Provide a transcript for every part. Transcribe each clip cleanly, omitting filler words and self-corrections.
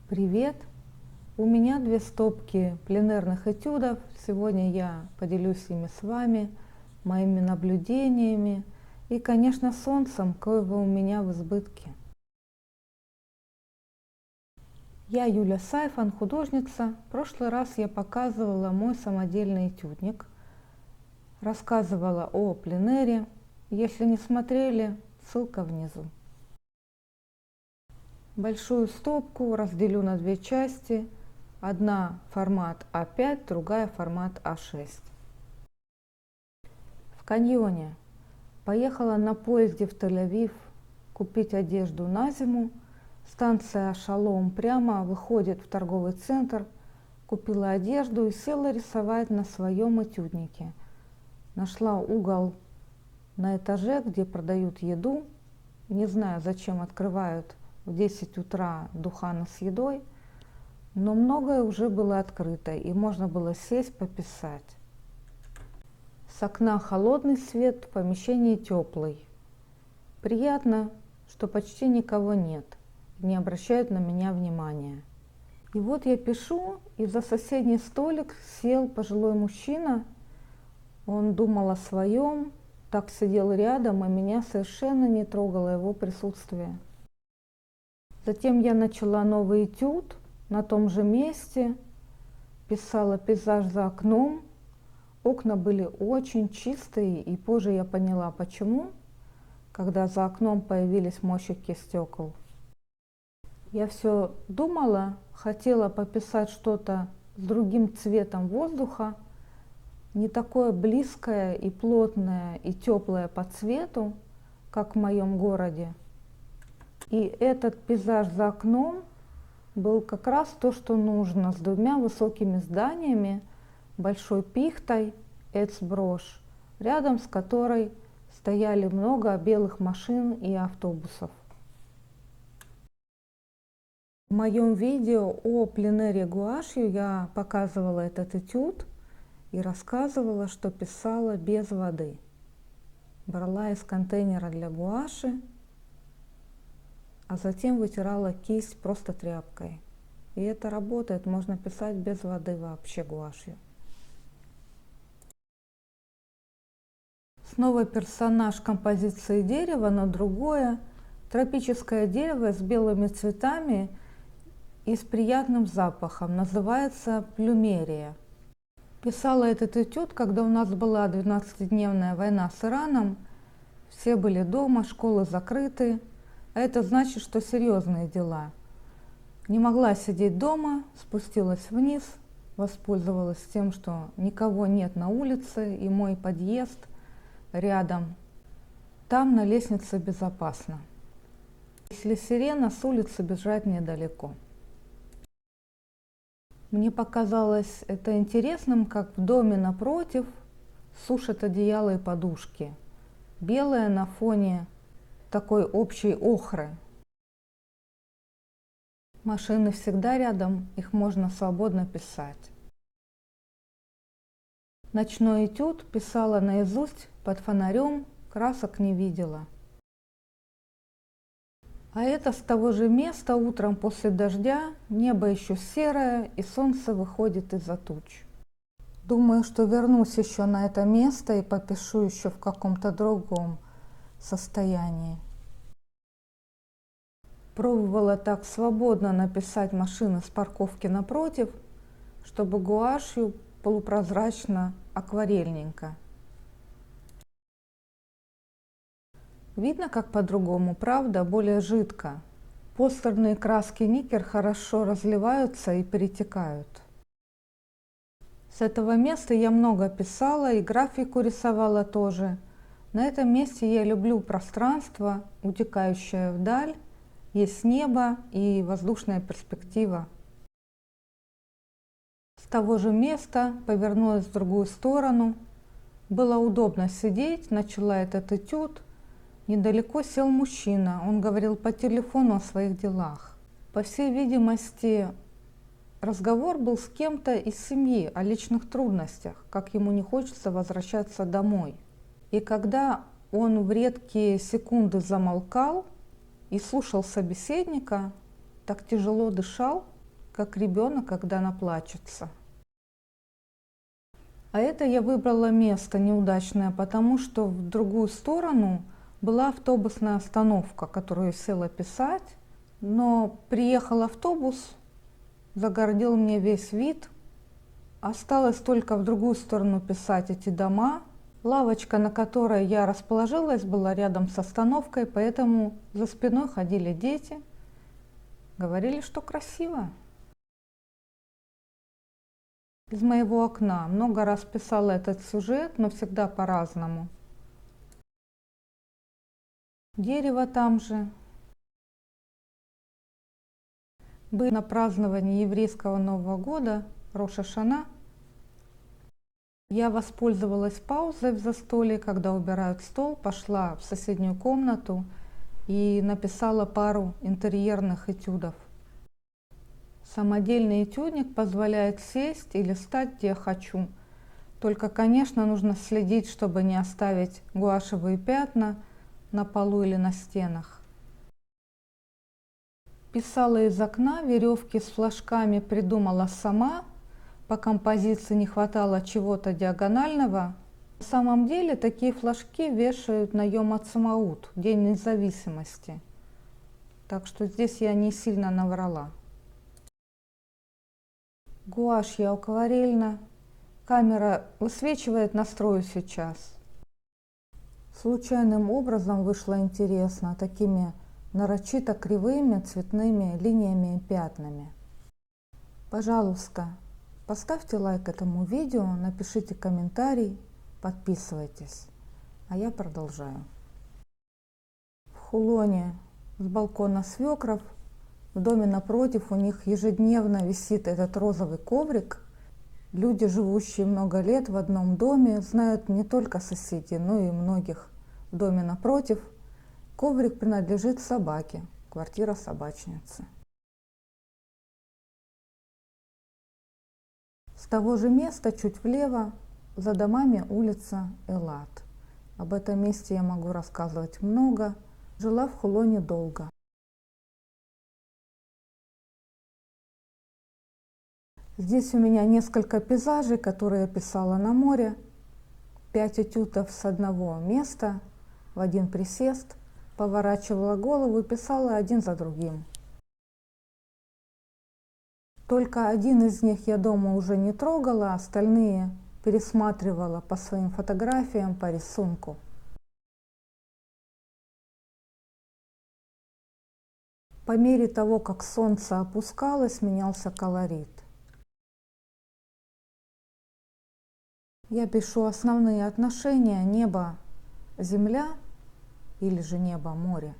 Привет! У меня две стопки пленэрных этюдов. Сегодня я поделюсь ими с вами, моими наблюдениями и, конечно, солнцем, коего у меня в избытке. Я Юля Сайфан, художница. В прошлый раз я показывала мой самодельный этюдник, рассказывала о пленэре. Если не смотрели, ссылка внизу. Большую стопку разделю на две части. Одна формат А5, другая формат А6. В каньоне. Поехала на поезде в Тель-Авив купить одежду на зиму. Станция Шалом прямо выходит в торговый центр. Купила одежду и села рисовать на своем этюднике. Нашла угол на этаже, где продают еду. Не знаю, зачем открывают в 10 утра духаны с едой, но многое уже было открыто, и можно было сесть пописать. С окна холодный свет, в помещении теплый. Приятно, что почти никого нет, не обращают на меня внимания. И вот я пишу, и за соседний столик сел пожилой мужчина. Он думал о своем, так сидел рядом, и меня совершенно не трогало его присутствие. Затем я начала новый этюд на том же месте, писала пейзаж за окном. Окна были очень чистые, и позже я поняла, почему, когда за окном появились мощики стекол. Я все думала, хотела пописать что-то с другим цветом воздуха, не такое близкое и плотное и теплое по цвету, как в моем городе. И этот пейзаж за окном был как раз то, что нужно, с двумя высокими зданиями, большой пихтой, Эцброш, рядом с которой стояли много белых машин и автобусов. В моем видео о пленэре гуашью я показывала этот этюд и рассказывала, что писала без воды. Брала из контейнера для гуаши, а затем вытирала кисть просто тряпкой. И это работает, можно писать без воды вообще гуашью. Снова персонаж композиции дерева, но другое. Тропическое дерево с белыми цветами и с приятным запахом. Называется плюмерия. Писала этот этюд, когда у нас была 12-дневная война с Ираном. Все были дома, школы закрыты. А это значит, что серьезные дела. Не могла сидеть дома, спустилась вниз, воспользовалась тем, что никого нет на улице, и мой подъезд рядом. Там на лестнице безопасно. Если сирена, с улицы бежать недалеко. Мне показалось это интересным, как в доме напротив сушат одеяло и подушки. Белое на фоне такой общей охры. Машины всегда рядом, их можно свободно писать. Ночной этюд писала наизусть под фонарем, красок не видела. А это с того же места утром после дождя, небо еще серое и солнце выходит из-за туч. Думаю, что вернусь еще на это место и попишу еще в каком-то другом состоянии. Пробовала так свободно написать машины с парковки напротив, чтобы гуашью полупрозрачно, акварельненько. Видно, как по-другому, правда, более жидко. Постерные краски никель хорошо разливаются и перетекают. С этого места я много писала и графику рисовала тоже. На этом месте я люблю пространство, утекающее вдаль, есть небо и воздушная перспектива. С того же места повернулась в другую сторону. Было удобно сидеть, начала этот этюд. Недалеко сел мужчина, он говорил по телефону о своих делах. По всей видимости, разговор был с кем-то из семьи о личных трудностях, как ему не хочется возвращаться домой. И когда он в редкие секунды замолкал и слушал собеседника, так тяжело дышал, как ребенок, когда наплачется. А это я выбрала место неудачное, потому что в другую сторону была автобусная остановка, которую я села писать, но приехал автобус, загородил мне весь вид. Осталось только в другую сторону писать эти дома. Лавочка, на которой я расположилась, была рядом с остановкой, поэтому за спиной ходили дети, говорили, что красиво. Из моего окна много раз писала этот сюжет, но всегда по-разному. Дерево там же. Были на праздновании еврейского Нового года, Рош ха-Шана. Я воспользовалась паузой в застолье, когда убирают стол, пошла в соседнюю комнату и написала пару интерьерных этюдов. Самодельный этюдник позволяет сесть и листать, где я хочу. Только, конечно, нужно следить, чтобы не оставить гуашевые пятна на полу или на стенах. Писала из окна, веревки с флажками придумала сама. По композиции не хватало чего-то диагонального. На самом деле такие флажки вешают на Йом-Ацмаут, День независимости. Так что здесь я не сильно наврала. Гуашь я акварельно. Камера высвечивает, настрою сейчас. Случайным образом вышло интересно, такими нарочито кривыми цветными линиями и пятнами. Пожалуйста, поставьте лайк этому видео, напишите комментарий, подписывайтесь. А я продолжаю. В Хулоне с балкона свекров, в доме напротив у них ежедневно висит этот розовый коврик. Люди, живущие много лет в одном доме, знают не только соседей, но и многих в доме напротив. Коврик принадлежит собаке, квартира собачницы. С того же места, чуть влево, за домами улица Элат. Об этом месте я могу рассказывать много. Жила в Хулоне долго. Здесь у меня несколько пейзажей, которые я писала на море. 5 этюдов с одного места в один присест. Поворачивала голову и писала один за другим. Только один из них я дома уже не трогала, остальные пересматривала по своим фотографиям, по рисунку. По мере того, как солнце опускалось, менялся колорит. Я пишу основные отношения небо-земля или же небо-море.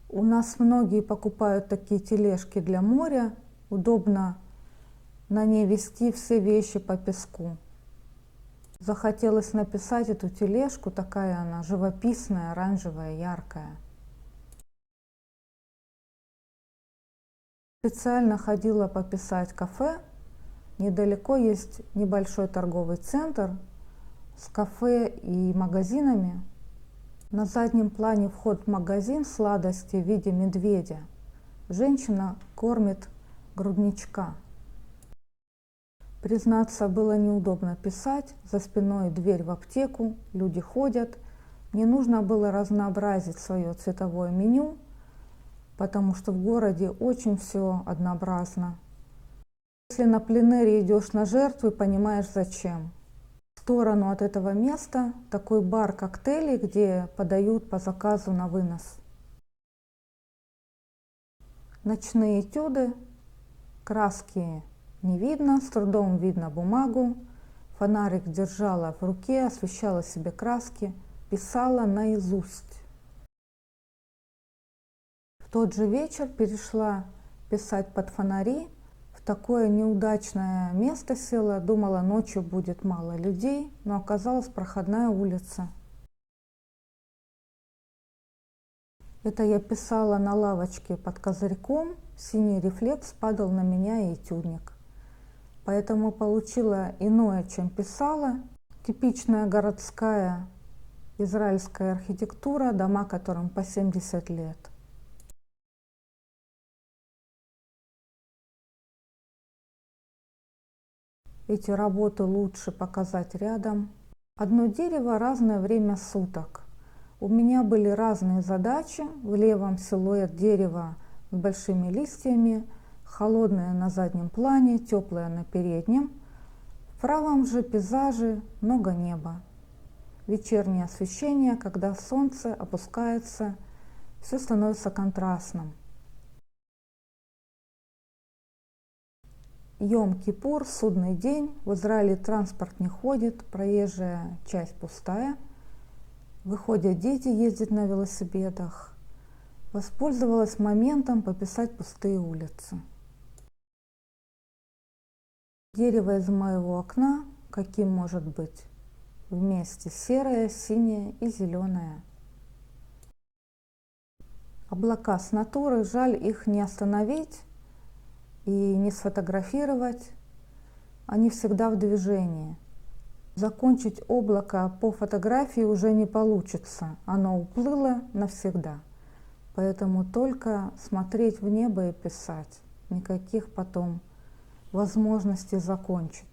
У нас многие покупают такие тележки для моря. Удобно на ней везти все вещи по песку. Захотелось написать эту тележку, такая она живописная, оранжевая, яркая. Специально ходила пописать кафе. Недалеко есть небольшой торговый центр с кафе и магазинами. На заднем плане вход в магазин сладости в виде медведя. Женщина кормит грудничка. Признаться, было неудобно писать. За спиной дверь в аптеку, люди ходят. Мне нужно было разнообразить свое цветовое меню, потому что в городе очень все однообразно. Если на пленэре идешь на жертву, понимаешь зачем. В сторону от этого места такой бар коктейлей, где подают по заказу на вынос. Ночные этюды, краски не видно, с трудом видно бумагу. Фонарик держала в руке, освещала себе краски, писала наизусть. В тот же вечер перешла писать под фонари. В такое неудачное место села, думала, ночью будет мало людей, но оказалась проходная улица. Это я писала на лавочке под козырьком, синий рефлекс падал на меня и этюдник. Поэтому получила иное, чем писала. Типичная городская израильская архитектура, дома, которым по 70 лет. Эти работы лучше показать рядом. Одно дерево, разное время суток. У меня были разные задачи. В левом силуэт дерева с большими листьями, холодное на заднем плане, теплое на переднем. В правом же пейзаже много неба. Вечернее освещение, когда солнце опускается, все становится контрастным. Йом-Кипур, судный день. В Израиле транспорт не ходит, проезжая часть пустая. Выходят дети ездить на велосипедах. Воспользовалась моментом пописать пустые улицы. Дерево из моего окна, каким может быть? Вместе серое, синее и зеленое. Облака с натуры, жаль их не остановить и не сфотографировать. Они всегда в движении. Закончить облако по фотографии уже не получится. Оно уплыло навсегда. Поэтому только смотреть в небо и писать. Никаких потом возможностей закончить.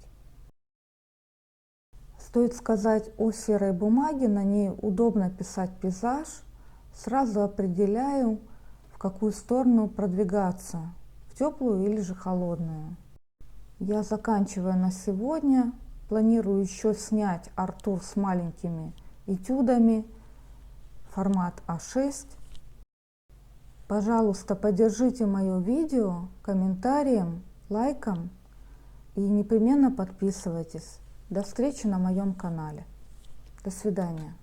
Стоит сказать о серой бумаге, на ней удобно писать пейзаж. Сразу определяю, в какую сторону продвигаться, в теплую или же холодную. Я заканчиваю на сегодня. Планирую еще снять Артур с маленькими этюдами, формат А6. Пожалуйста, поддержите мое видео комментарием, лайком и непременно подписывайтесь. До встречи на моем канале. До свидания.